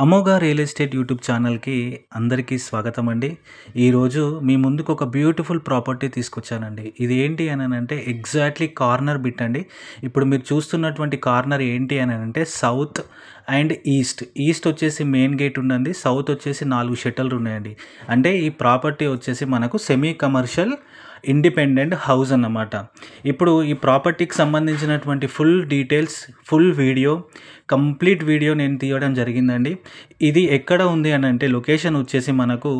Amogha real estate YouTube ఛానల్‌కి అందరికీ స్వాగతం అండి. ఈరోజు మీ ముందుకు ఒక బ్యూటిఫుల్ ప్రాపర్టీ తీసుకొచ్చానండి. ఇది ఏంటి అనంటే ఎగ్జాక్ట్‌లీ కార్నర్ బిట్ అండి. ఇప్పుడు మీరు చూస్తున్నటువంటి కార్నర్ ఏంటి అనంటే సౌత్ అండ్ ఈస్ట్. ఈస్ట్ వచ్చేసి మెయిన్ గేట్ ఉందండి. సౌత్ వచ్చేసి 4 షట్టర్లు ఉన్నాయండి. అంటే ఈ ప్రాపర్టీ వచ్చేసి మనకు సెమీ కమర్షియల్ ఇండిపెండెంట్ హౌస్ అన్నమాట. ఇప్పుడు ఈ ప్రాపర్టీకి సంబంధించినటువంటి full details, full video, complete video నేను తీయడం జరిగిందండి. ఇది ఎక్కడ ఉంది అనంటే లొకేషన్ వచ్చేసి మనకు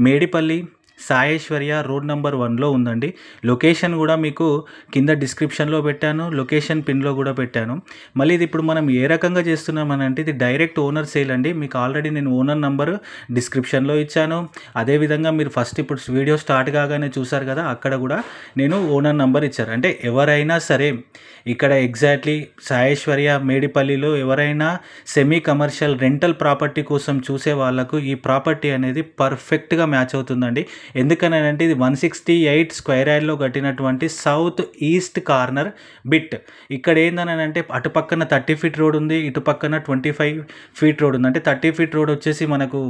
మేడిపల్లి సాయేశ్వర్య రోడ్ నంబర్ 1లో ఉందండి. లొకేషన్ కూడా మీకు కింద డిస్క్రిప్షన్లో పెట్టాను, లొకేషన్ పిన్లో కూడా పెట్టాను. మళ్ళీ ఇది ఇప్పుడు మనం ఏ రకంగా చేస్తున్నామనంటే ఇది డైరెక్ట్ ఓనర్ సేల్ అండి. మీకు ఆల్రెడీ నేను ఓనర్ నంబరు డిస్క్రిప్షన్లో ఇచ్చాను. అదేవిధంగా మీరు ఫస్ట్ ఇప్పుడు వీడియో స్టార్ట్ కాగానే చూసారు కదా, అక్కడ కూడా నేను ఓనర్ నంబర్ ఇచ్చాను. అంటే ఎవరైనా సరే ఇక్కడ ఎగ్జాక్ట్లీ సాయేశ్వర్య మేడిపల్లిలో ఎవరైనా సెమీ కమర్షియల్ రెంటల్ ప్రాపర్టీ కోసం చూసే వాళ్ళకు ఈ ప్రాపర్టీ అనేది పర్ఫెక్ట్గా మ్యాచ్ అవుతుందండి. ఎందుకనంటే ఇది 168 స్క్వేర్ యార్డ్లో కట్టినటువంటి సౌత్ ఈస్ట్ కార్నర్ బిట్. ఇక్కడ ఏందనంటే అటు పక్కన 30 ఫీట్ రోడ్ ఉంది, ఇటు పక్కన 25 ఫీట్ రోడ్ ఉంది. అంటే 30 ఫీట్ రోడ్ వచ్చేసి మనకు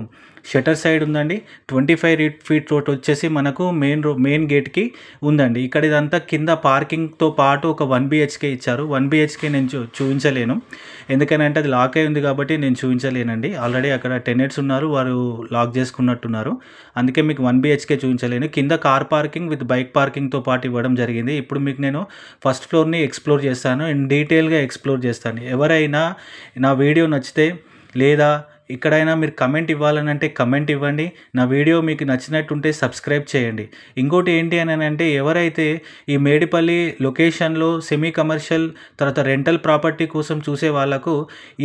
షటర్ సైడ్ ఉందండి, 25 ఫీట్ రోడ్ వచ్చేసి మనకు మెయిన్ గేట్కి ఉందండి. ఇక్కడ ఇదంతా కింద పార్కింగ్తో పాటు ఒక 1 BHK ఇచ్చారు. 1 BHK నేను చూపించలేను, ఎందుకనంటే అది లాక్ అయి ఉంది కాబట్టి నేను చూపించలేనండి. ఆల్రెడీ అక్కడ టెనెంట్స్ ఉన్నారు, వారు లాక్ చేసుకున్నట్టున్నారు, అందుకే మీకు 1 BHK చూపించలేను. కింద కార్ పార్కింగ్ విత్ బైక్ పార్కింగ్తో పాటు ఇవ్వడం జరిగింది. ఇప్పుడు మీకు నేను ఫస్ట్ ఫ్లోర్ని ఎక్స్ప్లోర్ చేస్తాను, అండ్ డీటెయిల్గా ఎక్స్ప్లోర్ చేస్తాను. ఎవరైనా నా వీడియో నచ్చితే లేదా ఇక్కడైనా మీరు కమెంట్ ఇవ్వాలనంటే కమెంట్ ఇవ్వండి. నా వీడియో మీకు నచ్చినట్టుంటే సబ్స్క్రైబ్ చేయండి. ఇంకోటి ఏంటి అని అంటే ఎవరైతే ఈ మేడిపల్లి లొకేషన్లో సెమీ కమర్షియల్ తర్వాత రెంటల్ ప్రాపర్టీ కోసం చూసే వాళ్ళకు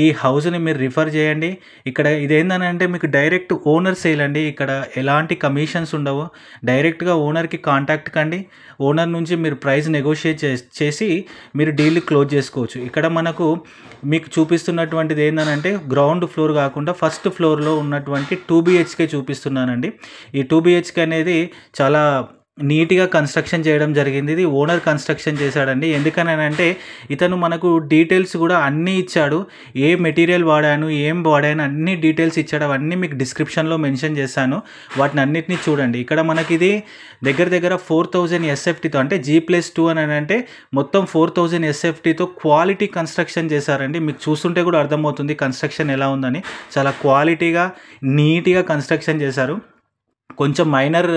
ఈ హౌస్ని మీరు రిఫర్ చేయండి. ఇక్కడ ఇదేంటంటే మీకు డైరెక్ట్ ఓనర్ సేల్ అండి. ఇక్కడ ఎలాంటి కమిషన్స్ ఉండవు. డైరెక్ట్గా ఓనర్కి కాంటాక్ట్ కండి. ఓనర్ నుంచి మీరు ప్రైస్ నెగోషియేట్ చేసి మీరు డీల్ క్లోజ్ చేసుకోవచ్చు. ఇక్కడ మనకు మీకు చూపిస్తున్నటువంటిది ఏంటంటే గ్రౌండ్ ఫ్లోర్ కాకుండా ఫస్ట్ ఫ్లోర్లో ఉన్నటువంటి 2 BHK చూపిస్తున్నానండి. ఈ 2 BHK అనేది చాలా నీట్గా కన్స్ట్రక్షన్ చేయడం జరిగింది. ఇది ఓనర్ కన్స్ట్రక్షన్ చేశాడండి. ఎందుకనంటే ఇతను మనకు డీటెయిల్స్ కూడా అన్నీ ఇచ్చాడు. ఏ మెటీరియల్ వాడాను, ఏం వాడాను, అన్ని డీటెయిల్స్ ఇచ్చాడు. అవన్నీ మీకు డిస్క్రిప్షన్లో మెన్షన్ చేశాను. వాటిని అన్నిటినీ చూడండి. ఇక్కడ మనకి ఇది దగ్గర 4000 SFTతో అంటే G+2 అని అంటే మొత్తం 4000 SFTతో క్వాలిటీ కన్స్ట్రక్షన్ చేశారండి. మీకు చూస్తుంటే కూడా అర్థమవుతుంది కన్స్ట్రక్షన్ ఎలా ఉందని. చాలా క్వాలిటీగా నీట్గా కన్స్ట్రక్షన్ చేశారు. కొంచెం మైనర్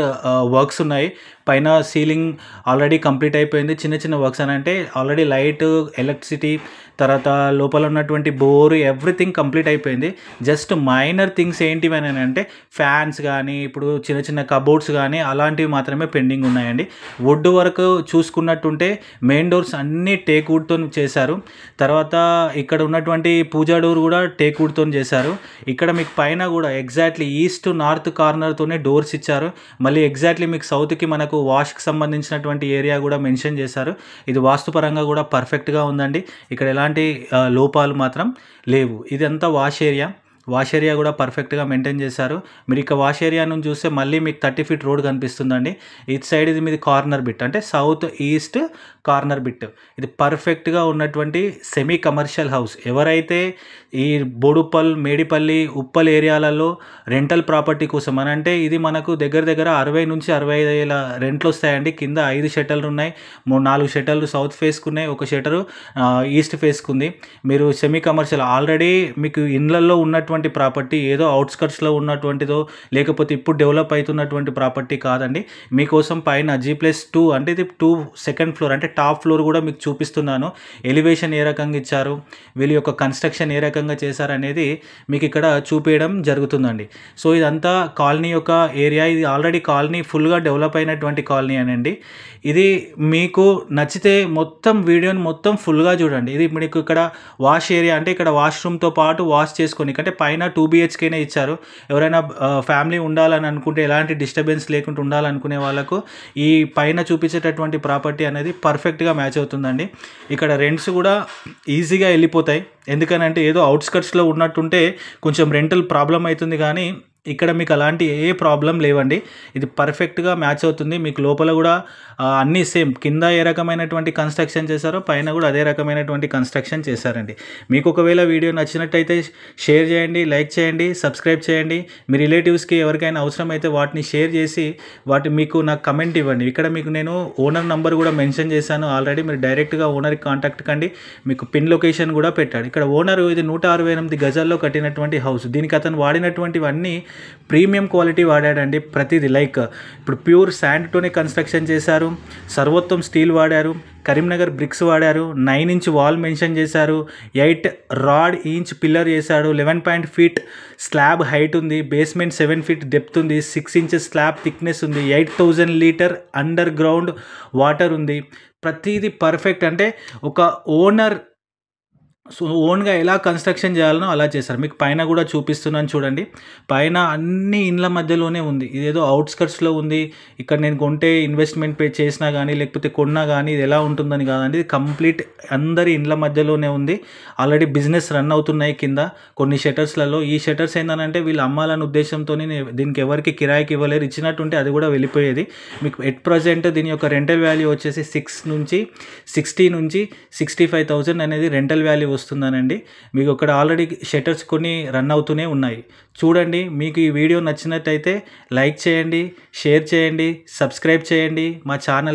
వర్క్స్ ఉన్నాయి. పైన సీలింగ్ ఆల్రెడీ కంప్లీట్ అయిపోయింది. చిన్న చిన్న వర్క్స్ అని అంటే ఆల్రెడీ లైట్, ఎలక్ట్రిసిటీ, తర్వాత లోపల ఉన్నటువంటి బోర్ ఎవ్రీథింగ్ కంప్లీట్ అయిపోయింది. జస్ట్ మైనర్ థింగ్స్ ఏంటివి అని అంటే ఫ్యాన్స్ కానీ ఇప్పుడు చిన్న చిన్న కబోర్డ్స్ కానీ అలాంటివి మాత్రమే పెండింగ్ ఉన్నాయండి. వుడ్ వర్క్ చూసుకున్నట్టుంటే మెయిన్ డోర్స్ అన్నీ టేక్ వుడ్తో చేశారు. తర్వాత ఇక్కడ ఉన్నటువంటి పూజా డోర్ కూడా టేక్ వుడ్తో చేశారు. ఇక్కడ మీకు పైన కూడా ఎగ్జాక్ట్లీ ఈస్ట్ నార్త్ కార్నర్తోనే డోర్స్ ఇచ్చారు. మళ్ళీ ఎగ్జాక్ట్లీ మీకు సౌత్కి మనకు వాష్కి సంబంధించినటువంటి ఏరియా కూడా మెన్షన్ చేశారు. ఇది వాస్తుపరంగా కూడా పర్ఫెక్ట్గా ఉందండి. ఇక్కడ ఎలాంటి లోపాలు మాత్రం లేవు. ఇదంతా వాష్ ఏరియా కూడా పర్ఫెక్ట్గా మెయింటైన్ చేశారు. మీరు ఇక వాష్ ఏరియా నుంచి చూస్తే మళ్ళీ మీకు 30 ఫీట్ రోడ్ కనిపిస్తుందండి. ఇటు సైడ్ ఇది మీది కార్నర్ బిట్ అంటే సౌత్ ఈస్ట్ కార్నర్ బిట్. ఇది పర్ఫెక్ట్గా ఉన్నటువంటి సెమీ కమర్షియల్ హౌస్. ఎవరైతే ఈ బోడుప్పల్, మేడిపల్లి, ఉప్పల్ ఏరియాలలో రెంటల్ ప్రాపర్టీ కోసం అని అంటే ఇది మనకు దగ్గర 60 నుంచి 65 వేల రెంట్లు వస్తాయండి. కింద 5 షట్టర్లు ఉన్నాయి, 4 షట్టర్లు సౌత్ ఫేస్కు ఉన్నాయి, ఒక షట్టరు ఈస్ట్ ఫేస్కు ఉంది. మీరు సెమీ కమర్షియల్ ఆల్రెడీ మీకు ఇళ్ళల్లో ఉన్నటువంటి ప్రాపర్టీ ఏదో అవుట్స్కట్స్లో ఉన్నటువంటిదో లేకపోతే ఇప్పుడు డెవలప్ అవుతున్నటువంటి ప్రాపర్టీ కాదండి. మీకోసం పైన G+2 అంటే ఇది 2 సెకండ్ ఫ్లోర్ అంటే టాప్ ఫ్లోర్ కూడా మీకు చూపిస్తున్నాను. ఎలివేషన్ ఏ రకంగా ఇచ్చారు, వీళ్ళ యొక్క కన్స్ట్రక్షన్ ఏ రకంగా చేశారనేది మీకు ఇక్కడ చూపించడం జరుగుతుందండి. సో ఇదంతా కాలనీ యొక్క ఏరియా. ఇది ఆల్రెడీ కాలనీ ఫుల్గా డెవలప్ అయినటువంటి కాలనీ అనండి. ఇది మీకు నచ్చితే మొత్తం వీడియోని మొత్తం ఫుల్గా చూడండి. ఇది మీకు ఇక్కడ వాష్ ఏరియా అంటే ఇక్కడ వాష్రూమ్తో పాటు వాష్ చేసుకొని అంటే పైన 2 BHKనే ఇచ్చారు. ఎవరైనా ఫ్యామిలీ ఉండాలని అనుకుంటే ఎలాంటి డిస్టర్బెన్స్ లేకుండా ఉండాలనుకునే వాళ్ళకు ఈ పైన చూపించేటటువంటి ప్రాపర్టీ అనేది పర్ఫెక్ట్గా మ్యాచ్ అవుతుందండి. ఇక్కడ రెంట్స్ కూడా ఈజీగా వెళ్ళిపోతాయి. ఎందుకనంటే ఏదో అవుట్స్కట్స్లో ఉన్నట్టుంటే కొంచెం రెంటల్ ప్రాబ్లం అవుతుంది, కానీ ఇక్కడ మీకు అలాంటి ఏ ప్రాబ్లం లేవండి. ఇది పర్ఫెక్ట్‌గా మ్యాచ్ అవుతుంది. మీకు లోపల గూడా అన్నీ సేమ్ కింద ఏ రకమైనటువంటి కన్‌స్ట్రక్షన్ చేశారో పైన గూడా అదే రకమైనటువంటి కన్‌స్ట్రక్షన్ చేశారండి. మీకు ఒకవేళ వీడియో నచ్చినట్టయితే షేర్ చేయండి, లైక్ చేయండి, సబ్స్క్రైబ్ చేయండి. మీ రిలేటివ్స్‌కి ఎవరికైనా అవసరమైతే వాటిని షేర్ చేసి మీకు నాకు కమెంట్ ఇవ్వండి. ఇక్కడ మీకు నేను ఓనర్ నంబర్ గూడా మెన్షన్ చేశాను ఆల్రెడీ. మీరు డైరెక్ట్‌గా ఓనర్‌కి కాంటాక్ట్ కండి. మీకు పిన్ లొకేషన్ గూడా పెట్టాడు. ఇక్కడ ఓనరు ఇది 168 గజాల్లో కట్టినటువంటి హౌస్. దీనికి అతను వాడినటువంటివన్నీ ప్రీమియం క్వాలిటీ వాడాడండి. ప్రతిదీ లైక్ ఇప్పుడు ప్యూర్ శాండ్‌తోనే కన్‌స్ట్రక్షన్ చేశారు. సర్వోత్తం స్టీల్ వాడారు. కరీంనగర్ బ్రిక్స్ వాడారు. 9 ఇంచ్ వాల్ మెన్షన్ చేశారు. 8 రాడ్ ఇంచ్ పిల్లర్ చేశాడు. 11 ఫీట్ స్లాబ్ హైట్ ఉంది. బేస్మెంట్ 7 ఫీట్ డెప్త్ ఉంది. 6 ఇంచెస్ స్లాబ్ థిక్నెస్ ఉంది. 8000 లీటర్ అండర్ గ్రౌండ్ వాటర్ ఉంది. ప్రతిదీ పర్ఫెక్ట్. అంటే ఒక ఓనర్ ఓన్‌గా ఎలా కన్‌స్ట్రక్షన్ చేయాలనో అలా చేశారు. మీకు పైన కూడా చూపిస్తున్నాను చూడండి. పైన అన్ని ఇండ్ల మధ్యలోనే ఉంది. ఇదేదో ఔట్‌స్కర్ట్స్‌లో ఉంది. ఇక్కడ నేను కొంటే ఇన్వెస్ట్‌మెంట్ చేసినా గానీ, లేకపోతే కొన్నా గానీ ఇది ఎలా ఉంటుందని కాదండి. ఇది కంప్లీట్ అందరి ఇండ్ల మధ్యలోనే ఉంది. ఆల్రెడీ బిజినెస్ రన్ అవుతున్నాయి కింద కొన్ని షట్టర్స్‌లలో. ఈ షట్టర్స్ ఏందనంటే వీళ్ళు అమ్మాలనే ఉద్దేశంతోని దీనికి ఎవరికీ కిరాయికి ఇవ్వలేరు. ఇచ్చినట్టుంటే అది కూడా వెళ్ళిపోయేది. మీకు ఎట్ ప్రెజెంట్ దీని యొక్క రెంటల్ వాల్యూ వచ్చేసి 60 నుంచి 65,000 అనేది రెంటల్ వాల్యూ వస్తుందనండి. మీకు ఇక్కడ ఆల్రెడీ షట్టర్స్ కొన్ని రన్ అవుతూనే ఉన్నాయి. చూడండి. మీకు ఈ వీడియో నచ్చినట్టయితే లైక్ చేయండి, షేర్ చేయండి, సబ్స్క్రైబ్ చేయండి మా ఛానల్.